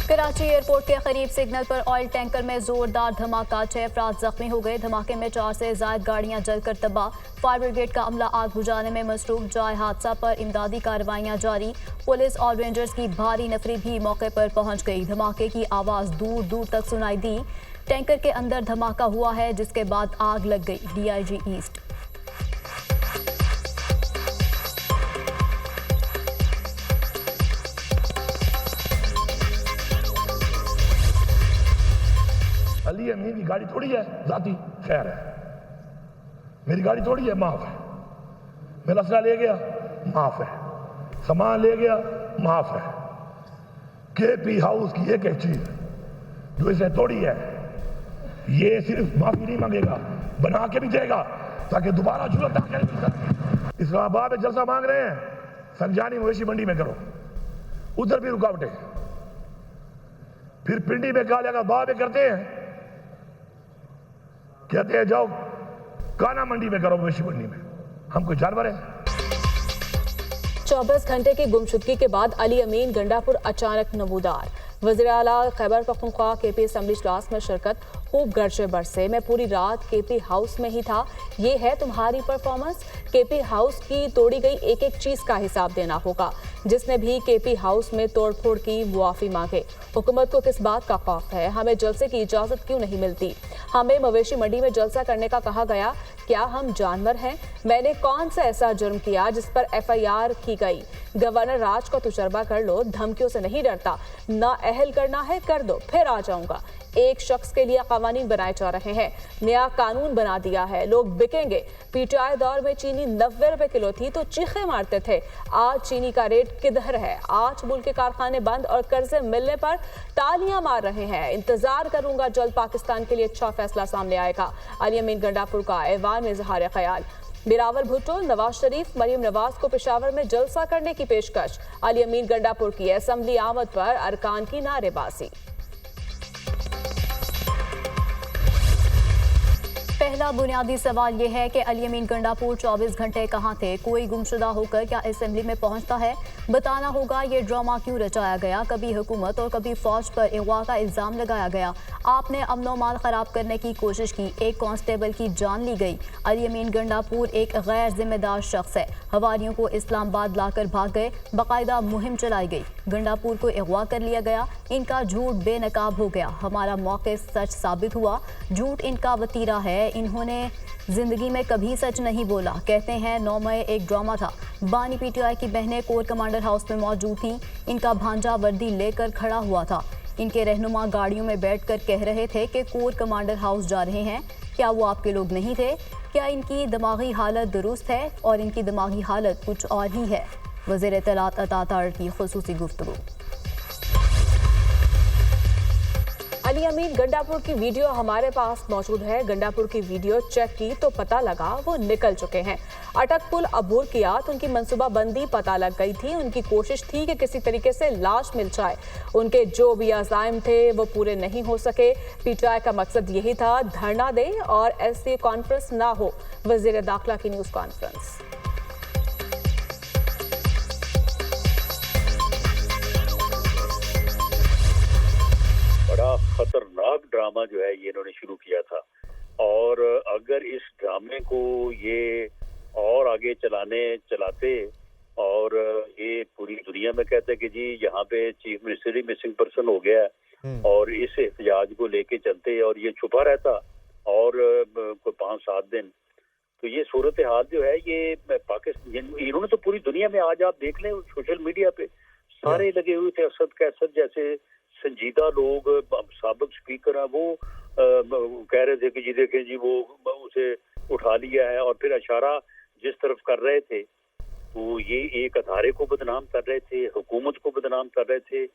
Karachi airport के करीब signal पर ऑयल टैंकर में जोरदार धमाका, 6 अफराद जख्मी हो गए। धमाके में 4 से ज्यादा गाड़ियां जलकर तबाह। फायर ब्रिगेड का अमला आग बुझाने में मसरूफ। जाए हादसा पर इमदादी कार्रवाइयां जारी। पुलिस और रेंजर्स की भारी नफरी भी मौके पर पहुंच गई। धमाके की आवाज दूर दूर तक सुनाई दी। टैंकर के अंदर धमाका हुआ है, जिसके बाद आग लग गई। DIG east. अली अमीन की गाड़ी थोड़ी है जाती, खैर है। मेरी गाड़ी थोड़ी है, माफ है। मेरा असला ले गया, माफ है। सामान ले गया, माफ है। KP हाउस की एक चीज जो इसे तोड़ी है, ये सिर्फ माफी नहीं मांगेगा, बना के भी देगा ताकि दोबारा जुर्म ना करे। इस्लामाबाद में जलसा मांग रहे हैं, संजानी मवेशी मंडी में करो, उधर भी रुकावटें। फिर पिंडी में गालिया का बात करते हैं, कहते हैं जाओ काना मंडी में करो, मवेशी मंडी में। हम कोई जानवर है? 24 घंटे की गुमशुदगी के बाद अली अमीन गंडापुर अचानक नमूदार। वज़ीर आला खैबर पख्तूनख्वा KP असेंबली इजलास में शिरकत। खूब गर्जे बरसे। मैं पूरी रात KP हाउस में ही था। ये है तुम्हारी परफॉर्मेंस। KP हाउस की तोड़ी गई एक एक चीज का हिसाब देना होगा। जिसने भी KP हाउस में तोड़फोड़ की मुआफी मांगे। हुकूमत को किस बात का खौफ है? हमें जलसे की इजाजत क्यों नहीं मिलती? हमें मवेशी मंडी में जलसा करने का कहा गया, क्या हम जानवर हैं? मैंने कौन सा ऐसा जुर्म किया जिस पर FIR की गई? गवर्नर राज का तजुर्बा कर लो, धमकियों से नहीं डरता। ना अहल करना है कर दो, फिर आ जाऊंगा। एक शख्स के लिए कानून बनाए जा रहे हैं, नया कानून बना दिया है, लोग बिकेंगे। PTI दौर में चीनी 90 रुपए किलो थी तो चीखे मारते थे। आज चीनी का रेट किधर है? आज मुल्क के कारखाने बंद और कर्जे मिलने पर तालियां मार रहे हैं। इंतजार करूंगा, जल्द पाकिस्तान के लिए अच्छा फैसला सामने आएगा। अली अमीन गंडापुर का ऐवान में इजहार ख्याल। बिलावल भुट्टो, नवाज शरीफ, मरियम नवाज को पेशावर में जलसा करने की पेशकश। अली अमीन गंडापुर की असेंबली आमद पर अरकान की नारेबाजी। पहला बुनियादी सवाल यह है कि अली अमीन गंडापुर 24 घंटे कहाँ थे? कोई गुमशुदा होकर क्या असेंबली में पहुंचता है? बताना होगा ये ड्रामा क्यों रचाया गया। कभी हुकूमत और कभी फौज पर अगवा का इल्जाम लगाया गया। आपने अमनो माल खराब करने की कोशिश की, एक कांस्टेबल की जान ली गई। अली अमीन गंडापुर एक गैर जिम्मेदार शख्स है। हवारियों को इस्लामाबाद लाकर भाग गए, बाकायदा मुहिम चलाई गई। गंडापुर को अगवा कर लिया गया। इनका झूठ बेनकाब हो गया। हमारा मौक़िफ़ सच साबित हुआ। झूठ इनका वतीरा है। इन्होंने जिंदगी में कभी सच नहीं बोला। कहते हैं 9 मई एक ड्रामा था। बानी PTI की बहनें कोर कमांडर हाउस में मौजूद थीं। इनका भांजा वर्दी लेकर खड़ा हुआ था। इनके रहनुमा गाड़ियों में बैठकर कह रहे थे कि कोर कमांडर हाउस जा रहे हैं। क्या वो आपके लोग नहीं थे? क्या इनकी दिमागी हालत दुरुस्त है? और इनकी दिमागी हालत कुछ और ही है। वज़ीर इत्तलात अता तार की खुसूसी गुफ्तगू। अली अमीन गंडापुर की वीडियो हमारे पास मौजूद है। गंडापुर की वीडियो चेक की तो पता लगा वो निकल चुके हैं। अटक पुल अबूर किया तो उनकी मंसूबाबंदी पता लग गई थी। उनकी कोशिश थी कि किसी तरीके से लाश मिल जाए। उनके जो भी अज़ाइम थे वो पूरे नहीं हो सके। PTI का मकसद यही था, धरना दे और ऐसी कॉन्फ्रेंस ना हो। वज़ीर दाखिला की न्यूज़ कॉन्फ्रेंस। बड़ा खतरनाक ड्रामा जो है ये इन्होंने शुरू किया था, और अगर इस ड्रामे को ये और आगे चलाते और ये पूरी दुनिया में कहते कि जी यहाँ पे चीफ मिनिस्टर ही मिसिंग पर्सन हो गया है और इस एहतजाज को लेके चलते और ये छुपा रहता और कोई 5-7 दिन, तो ये सूरत हाल जो है ये पाकिस्तान, इन्होंने तो पूरी दुनिया में, आज आप देख लें सोशल मीडिया पे सारे लगे हुए थे। असद कैसद जैसे संजीदा लोग, साबिक स्पीकर हैं, वो कह रहे थे कि जी देखें जी वो उसे उठा लिया है, और फिर इशारा जिस तरफ कर रहे थे तो ये एक अदारे को बदनाम कर रहे थे, हुकूमत को बदनाम कर रहे थे।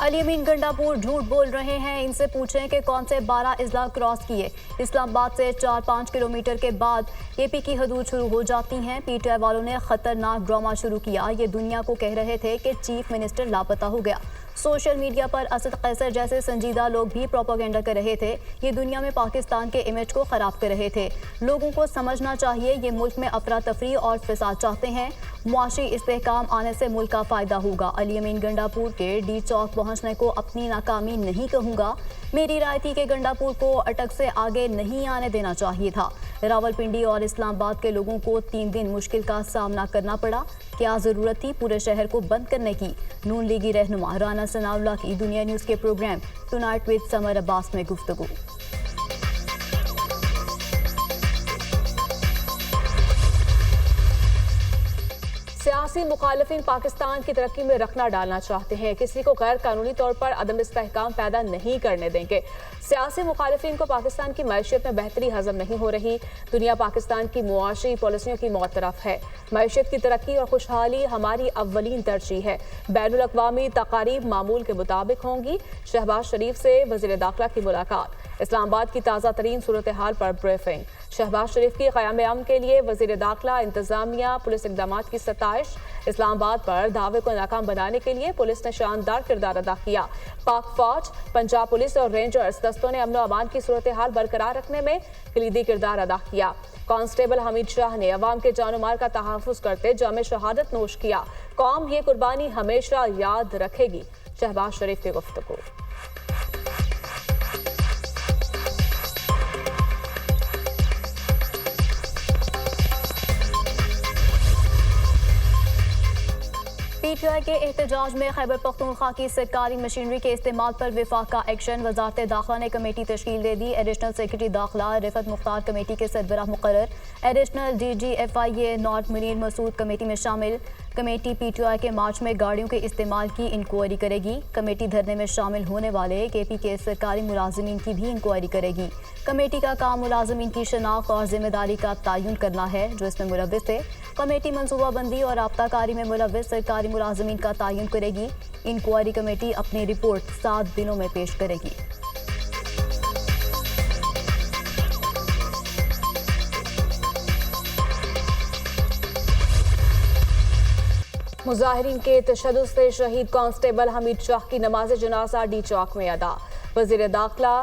अली अमीन गंडापुर झूठ बोल रहे हैं। इनसे पूछें कि कौन से 12 अजला क्रॉस किए। इस्लामाबाद से 4-5 किलोमीटर के बाद KP की हदूद शुरू हो जाती हैं। PTI वालों ने खतरनाक ड्रामा शुरू किया। ये दुनिया को कह रहे थे कि चीफ मिनिस्टर लापता हो गया। सोशल मीडिया पर असद कैसर जैसे संजीदा लोग भी प्रोपेगेंडा कर रहे थे। ये दुनिया में पाकिस्तान के इमेज को खराब कर रहे थे। लोगों को समझना चाहिए ये मुल्क में अफरा तफरी और फिसाद चाहते हैं। मुआशी इस्तेहकाम आने से मुल्क का फायदा होगा। अली अमीन गंडापुर के डी चौक पहुंचने को अपनी नाकामी नहीं कहूँगा। मेरी राय थी कि गंडापुर को अटक से आगे नहीं आने देना चाहिए था। रावलपिंडी और इस्लामाबाद के लोगों को 3 दिन मुश्किल का सामना करना पड़ा। क्या जरूरत थी पूरे शहर को बंद करने की? नून लीगी रहनुमा राना सनाउल्लाह की दुनिया न्यूज़ के program tonight with Samar Abbas में गुफ्तगू। सियासी मुखालिफिन पाकिस्तान की तरक्की में रखना डालना चाहते हैं, किसी को गैर कानूनी तौर पर अदम इस्तेहकाम पैदा नहीं करने देंगे। सियासी मुखालिफिन को पाकिस्तान की मैशियत में बेहतरी हजम नहीं हो रही। दुनिया पाकिस्तान की मुआशी पॉलिसियों की मौतरफ है। मैशियत की तरक्की और खुशहाली हमारी अव्वलीन तरजीह है। बैनुल अक़वामी तकारीब मामूल के मुताबिक होंगी। शहबाज शरीफ से वज़ीर दाखिला की मुलाकात। इस्लामाबाद की ताज़ा तरीन सूरत हाल पर ब्रीफिंग। शहबाज शरीफ की क़याम अमन के लिए वज़ीर दाखिला, इंतजामिया, पुलिस इक़दामात की सताइश। इस्लामाबाद पर दावे को नाकाम बनाने के लिए पुलिस ने शानदार किरदार अदा किया। पाक फौज, पंजाब पुलिस और रेंजर्स दस्तों ने अमन व अमान की सूरत हाल बरकरार रखने में कलीदी किरदार अदा किया। कांस्टेबल हमीद शाह ने अवाम के जान माल का तहफ़्फ़ुज़ करते जामे शहादत नोश किया। कौम ये कुर्बानी हमेशा याद रखेगी। शहबाज शरीफ की गुफ्तगू। पीटीआई के एहतजाज में खैबर पख्तूनख्वा की सरकारी मशीनरी के इस्तेमाल पर विफाक का एक्शन। वजारत दाखिला ने कमेटी तश्कील दे दी। एडिशनल सेक्रेटरी दाखिला रिफत मुख्तार कमेटी के सरबराह मुकर्रर। एडिशनल DGFIA नॉट मुनीर मसूद कमेटी में शामिल। कमेटी पीटीआई के मार्च में गाड़ियों के इस्तेमाल की इंक्वायरी करेगी। कमेटी धरने में शामिल होने वाले KP के सरकारी मुलाजिमीन की भी इंक्वायरी करेगी। कमेटी का काम मुलाजिमीन की शनाख्त और जिम्मेदारी का तयन करना है जो इसमें मुलव्विस थे। कमेटी मनसूबाबंदी और राब्ताकारी में मुलव्विस सरकारी मुलाजिमीन का तयन करेगी। इंक्वायरी कमेटी अपनी रिपोर्ट 7 दिनों में पेश करेगी। मुजाहिरीन के तशद्दुद से शहीद कांस्टेबल हमीद शाह की नमाज जनाजा डी चौक में अदा। वज़ीर दाखिला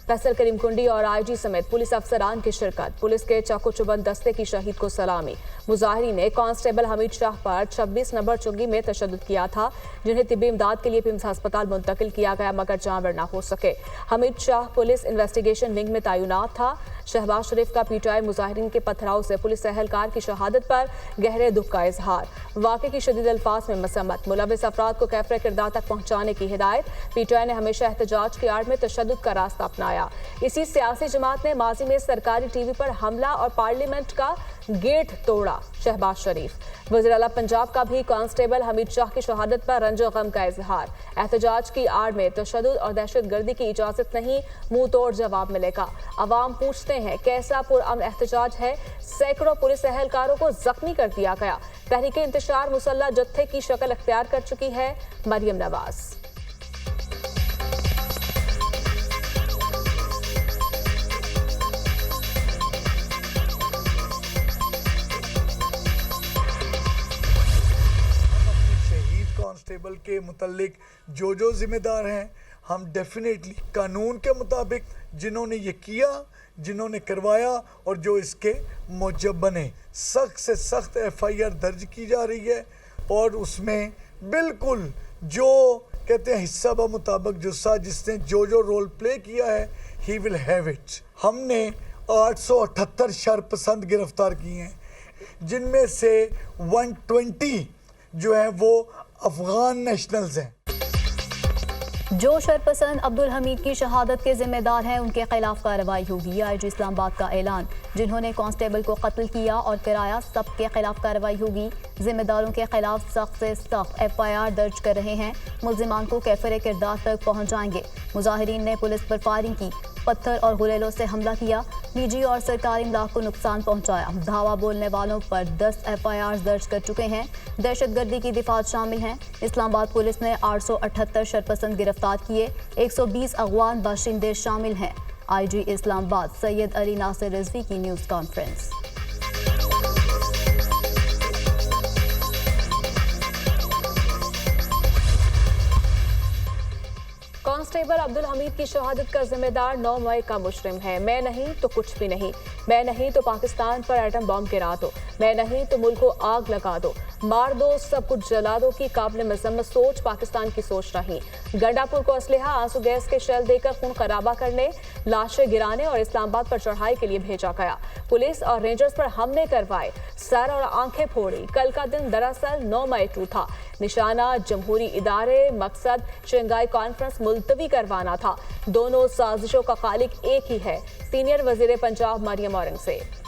फैसल करीम कुंडी और IG समेत पुलिस अफसरान की शिरकत। पुलिस के चाकू चुबंद दस्ते की शहीद को सलामी। मुजाहिरीन ने कांस्टेबल हमीद शाह पर 26 नंबर चुंगी में तशद्दुद किया था, जिन्हें तिब्बी इमदाद के लिए पिम्स अस्पताल मुंतकिल किया गया मगर जान न हो सके। Hamid Shah police investigation wing में तैनात था। शहबाज शरीफ का पीटीआई मुजाहिरीन के पथराव से पुलिस एहलकार की शहादत पर गहरे दुख का इजहार। वाक़े की शदीद अल्फाज में मसम्मत। मुलव्विस अफराद को कैफरे किरदार तक पहुँचाने की हिदायत। पीटीआई ने हमेशा एहतजाज की आड़ में तशद्दुद का रास्ता अपनाया। इसी सियासी जमात ने माजी में सरकारी TV पर हमला और पार्लियामेंट का गेट तोड़ा। शहबाज शरीफ। वज़ीर आला पंजाब का भी कांस्टेबल हमीद शाह की शहादत पर रंजो गम का इजहार। एहतजाज की आड़ में तशद्दुद और दहशतगर्दी की इजाजत नहीं, मुंह तोड़ जवाब मिलेगा। अवाम पूछते हैं कैसा पुरअमन एहतजाज है? सैकड़ों पुलिस एहलकारों को जख्मी कर दिया गया। तहरीक इंतशार मुसल्ला जत्थे की शक्ल अख्तियार कर चुकी है। मरियम नवाज। कांस्टेबल के मुतल्लिक जो जिम्मेदार हैं, हम डेफिनेटली कानून के मुताबिक जिन्होंने ये किया, जिन्होंने करवाया और जो इसके मूजब बने, सख्त से सख्त FIR दर्ज की जा रही है और उसमें बिल्कुल जो कहते हैं हिस्सा ब मुताबिक जुस्सा जिसने जो रोल प्ले किया है ही विल हैव इट। हमने 878 शरपसंद गिरफ्तार किए हैं, जिनमें से 120 जो है वो अफगान नेशनल्स हैं। जो शरपसंद अब्दुल हमीद की शहादत के जिम्मेदार हैं उनके खिलाफ कार्रवाई होगी। IG इस्लामाबाद का ऐलान। जिन्होंने कांस्टेबल को कत्ल किया और कराया सबके खिलाफ कार्रवाई होगी। जिम्मेदारों के खिलाफ सख्त से सख्त FIR दर्ज कर रहे हैं। मुल्जिमान को कैफरे किरदार तक पहुंचाएंगे। मुजाहिरीन ने पुलिस पर फायरिंग की, पत्थर और गुलेलों से हमला किया, निजी और सरकारी इमदाद को नुकसान पहुंचाया। धावा बोलने वालों पर 10 FIR दर्ज कर चुके हैं। दहशतगर्दी की दिफात शामिल हैं। इस्लामाबाद पुलिस ने 878 शरपसंद गिरफ्तार किए। 120 अगवान बाशिंदे शामिल हैं। IG इस्लामाबाद सैयद अली नासिर रिजवी की news conference. Constable Abdul Hamid की शहादत का जिम्मेदार 9 मई का मुजरिम है। मैं नहीं तो कुछ भी नहीं, मैं नहीं तो पाकिस्तान पर एटम बम गिरा दो, मैं नहीं तो मुल्क को आग लगा दो, मार दो, सब कुछ जला दो की काबिल मजम्मत सोच पाकिस्तान की सोच रही। गंडापुर को असलहा, आंसू गैस के शेल देकर खून खराबा करने, लाशें गिराने और इस्लामाबाद पर चढ़ाई के लिए भेजा गया। पुलिस और रेंजर्स पर हमले करवाए, सर और आंखें फोड़ी। कल का दिन दरअसल 9 मई 2 था। निशाना जमहूरी इदारे, मकसद शंघाई कॉन्फ्रेंस मुलतवी करवाना था। दोनों साजिशों का खालिक एक ही है, सीनियर वजीर पंजाब मरियम औरंगजेब।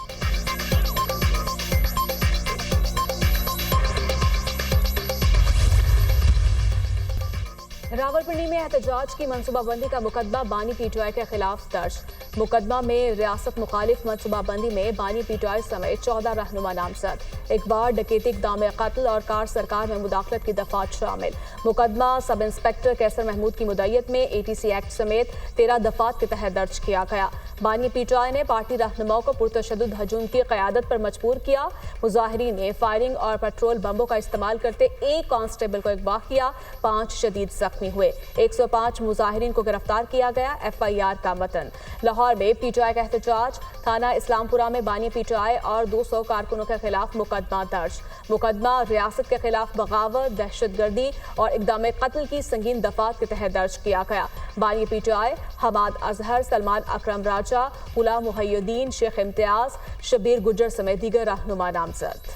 रावलपिंडी में एहतजाज की मनसूबाबंदी का मुकदमा बानी पीटीआई के खिलाफ दर्ज। मुकदमा में रियासत मुखालिफ मनसूबाबंदी में बानी पीटीआई समेत 14 रहनुमा नामजद। इकबार, डकैती, इक़दाम कत्ल और कार सरकार में मुदाखलत की दफात शामिल। मुकदमा सब इंस्पेक्टर कैसर महमूद की मुद्दत में एटीसी एक्ट समेत 13 दफात के तहत दर्ज किया गया। बानी पीटीआई ने पार्टी रहनुमाओं को पुरतशद्दुद हजूम की क़यादत पर मजबूर किया। मुजाहिरीन ने फायरिंग और पेट्रोल बमों का इस्तेमाल करते एक कांस्टेबल को अगवा किया, 5 शदीद जख्मी हुए। 105 मुजाहिरीन को गिरफ्तार किया गया। FIR का मतन। लाहौर में पीटीआई का एहतजाज, थाना इस्लामपुरा में बानी पीटीआई और 200 कारकुनों के खिलाफ मुकदमा दर्ज। मुकदमा रियासत के खिलाफ बगावत, दहशतगर्दी और इक़दाम कत्ल की संगीन दफात के तहत दर्ज किया गया। बानी पीटीआई हमाद अजहर, सलमान अकरम राजा, गुलाम मुहय्यद्दीन, शेख इम्तियाज, शबीर गुज्जर समेत दीगर रहनुमा नामजद।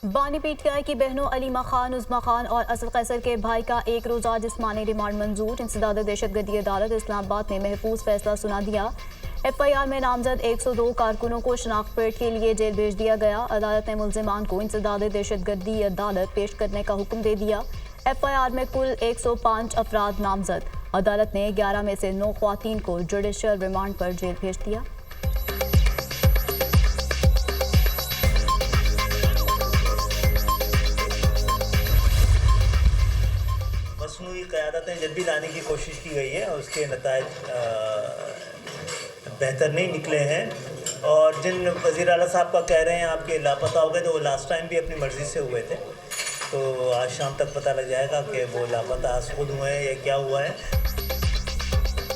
बानी पीटीआई की बहनों अलीमा खान, उज़मा खान और असद कैसर के भाई का एक रोजा जिस्मानी रिमांड मंजूर। इंसदाद दहशतगर्दी अदालत इस्लामाबाद ने महफूज फैसला सुना दिया। FIR में नामजद 102 कारकुनों को शनाख्त के लिए जेल भेज दिया गया। अदालत ने मुल्जिमान को इंसदाद दहशतगर्दी अदालत पेश करने का हुक्म दे दिया। FIR में कुल 105 अफराद नामजद। अदालत ने 11 में से 9 ख्वातीन को जुडिशल रिमांड पर जेल भेज दिया। मसनूई क़यादतें जब भी लाने की कोशिश की गई है, उसके नताइज बेहतर नहीं निकले हैं। और जिन वज़ीर आला साहब का कह रहे हैं आपके लापता हो गए, तो वो लास्ट टाइम भी अपनी मर्ज़ी से हुए थे। तो आज शाम तक पता लग जाएगा कि वो लापता खुद हुए हैं या क्या हुआ है।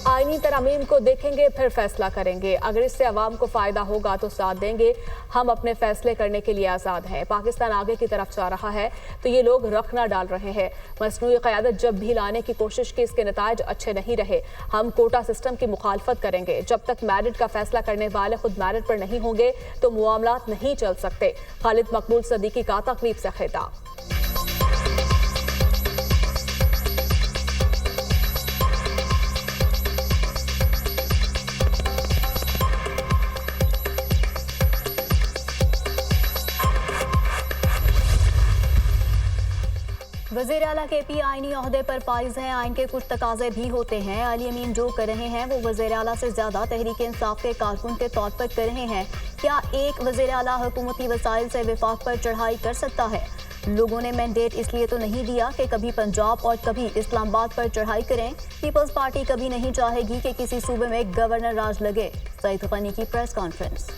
आईनी तरमीम को देखेंगे, फिर फैसला करेंगे। अगर इससे अवाम को फ़ायदा होगा तो साथ देंगे। हम अपने फैसले करने के लिए आज़ाद हैं। पाकिस्तान आगे की तरफ जा रहा है तो ये लोग रखना डाल रहे हैं। मसनूई क़यादत जब भी लाने की कोशिश की, इसके नताइज अच्छे नहीं रहे। हम कोटा सिस्टम की मुखालफत करेंगे। जब तक मैरिट का फैसला करने वाले खुद मैरिट पर नहीं होंगे तो मुआमलात नहीं चल सकते। खालिद मकबूल सदीकी का तकरीब से खिताब। वज़ीर आला KP आईनी ओहदे पर फाइज हैं। आइन के कुछ तकाजे भी होते हैं। अली अमीन जो कर रहे हैं वो वज़ीर आला से ज़्यादा तहरीक इंसाफ के कारकुन के तौर पर कर रहे हैं। क्या एक वज़ीर आला हुकूमती वसाइल से विफाक पर चढ़ाई कर सकता है? लोगों ने मैंडेट इसलिए तो नहीं दिया कि कभी पंजाब और कभी इस्लामाबाद पर चढ़ाई करें। पीपल्स पार्टी कभी नहीं चाहेगी कि किसी सूबे में गवर्नर राज लगे। सईद गनी की प्रेस कॉन्फ्रेंस।